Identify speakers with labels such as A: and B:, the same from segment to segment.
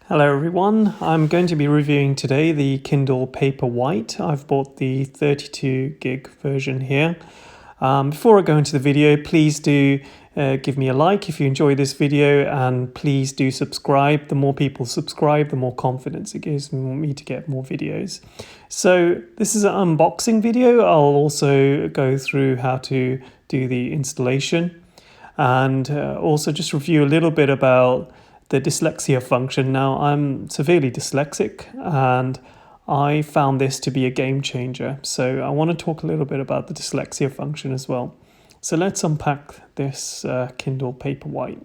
A: Hello everyone, I'm going to be reviewing today the Kindle Paperwhite. I've bought the 32 gig version here. Before I go into the video, please do give me a like if you enjoy this video, and please do subscribe. The more people subscribe, the more confidence it gives me to get more videos. So this is an unboxing video. I'll also go through how to do the installation and also just review a little bit about the dyslexia function. Now, I'm severely dyslexic and I found this to be a game changer. So I want to talk a little bit about the dyslexia function as well. So let's unpack this Kindle Paperwhite.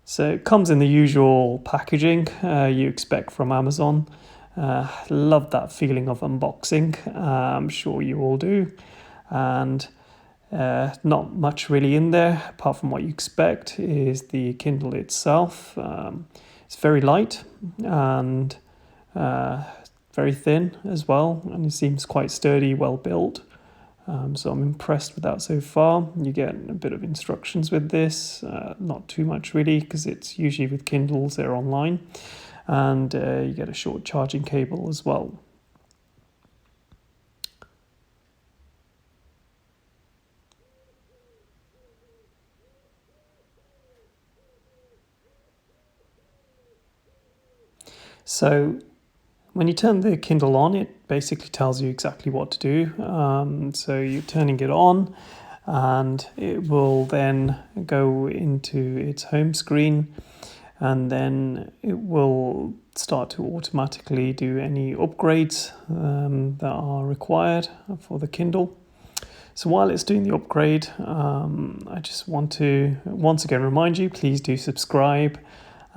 A: So it comes in the usual packaging you expect from Amazon. Love that feeling of unboxing. I'm sure you all do. And not much really in there apart from what you expect is the Kindle itself. It's very light and very thin as well, and it seems quite sturdy, well built. So I'm impressed with that so far. You get a bit of instructions with this, not too much really, because it's usually with Kindles they're online, and you get a short charging cable as well. So when you turn the Kindle on, it basically tells you exactly what to do. So you're turning it on and it will then go into its home screen, and then it will start to automatically do any upgrades that are required for the Kindle. So while it's doing the upgrade, I just want to once again remind you, please do subscribe.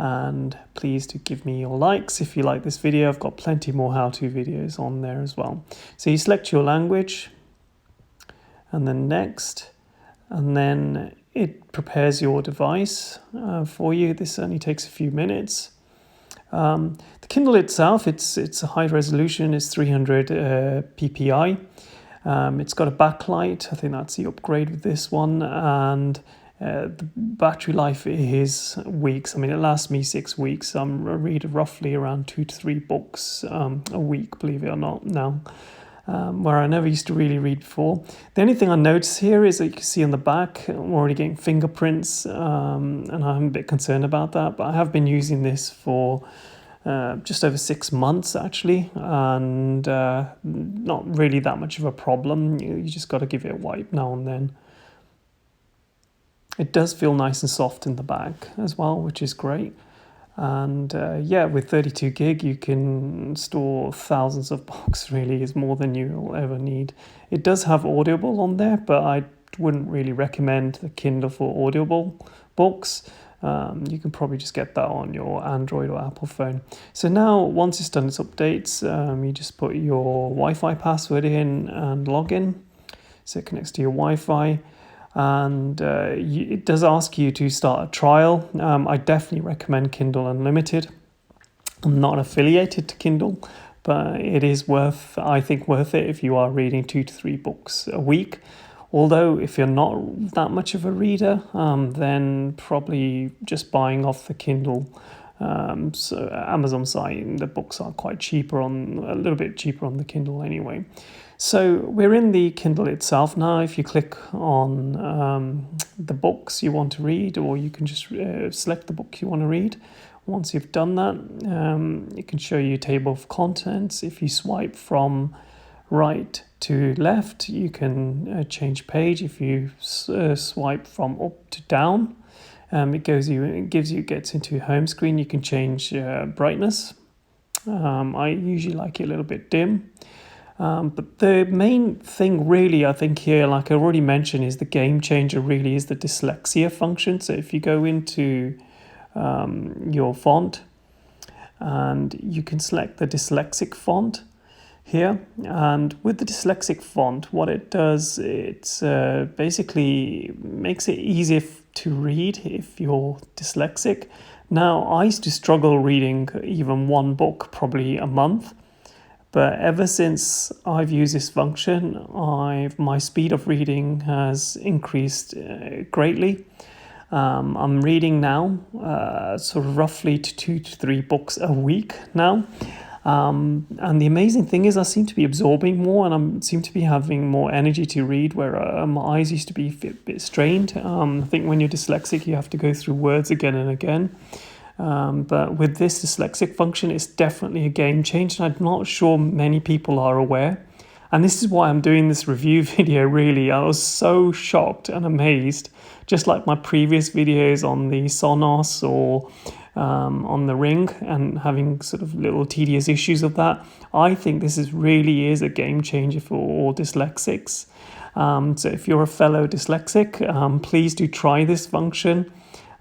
A: And please do give me your likes if you like this video. I've got plenty more how-to videos on there as well. So you select your language and then next, and then it prepares your device for you. This only takes a few minutes. The Kindle itself, it's a high resolution, it's 300 ppi. It's got a backlight. I think that's the upgrade with this one, and the battery life is weeks. I mean, it lasts me 6 weeks. I read roughly around 2 to 3 books a week, believe it or not, now, where I never used to really read before. The only thing I notice here is that you can see on the back, I'm already getting fingerprints, and I'm a bit concerned about that, but I have been using this for just over 6 months actually, and not really that much of a problem. You just got to give it a wipe now and then. It does feel nice and soft in the back as well, which is great. And yeah, with 32 gig, you can store thousands of books, really. Is more than you'll ever need. It does have Audible on there, but I wouldn't really recommend the Kindle for Audible books. You can probably just get that on your Android or Apple phone. So now, once it's done its updates, you just put your Wi-Fi password in and log in. So it connects to your Wi-Fi. And it does ask you to start a trial. I definitely recommend Kindle Unlimited. I'm not affiliated to Kindle, but it is I think worth it if you are reading 2 to 3 books a week. Although if you're not that much of a reader, then probably just buying off the Kindle Amazon site, the books are quite cheaper a little bit cheaper on the Kindle anyway. So we're in the Kindle itself now. If you click on the books you want to read, or you can just select the book you want to read. Once you've done that, it can show you a table of contents. If you swipe from right to left, you can change page. If you swipe from up to down, it gets into home screen. You can change brightness. I usually like it a little bit dim. But the main thing really, I think here, like I already mentioned, is the game changer really is the dyslexia function. So if you go into your font, and you can select the dyslexic font here. And with the dyslexic font, what it does, it's basically makes it easier to read if you're dyslexic. Now, I used to struggle reading even one book probably a month. But ever since I've used this function, my speed of reading has increased greatly. I'm reading now sort of roughly 2 to 3 books a week now. And the amazing thing is I seem to be absorbing more, and I seem to be having more energy to read, where my eyes used to be a bit strained. I think when you're dyslexic, you have to go through words again and again. But with this dyslexic function, it's definitely a game changer, and I'm not sure many people are aware. And this is why I'm doing this review video, really. I was so shocked and amazed, just like my previous videos on the Sonos or on the Ring, and having sort of little tedious issues of that. I think this really is a game changer for all dyslexics. So if you're a fellow dyslexic, please do try this function,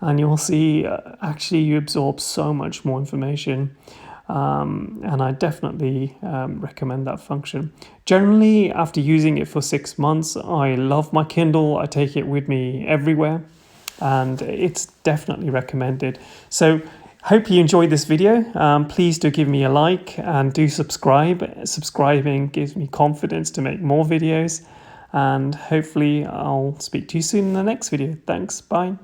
A: and you'll see actually you absorb so much more information. And I definitely recommend that function. Generally, after using it for 6 months, I love my Kindle. I take it with me everywhere, and it's definitely recommended. So hope you enjoyed this video. Please do give me a like and do subscribe. Subscribing gives me confidence to make more videos, and hopefully I'll speak to you soon in the next video. Thanks. Bye.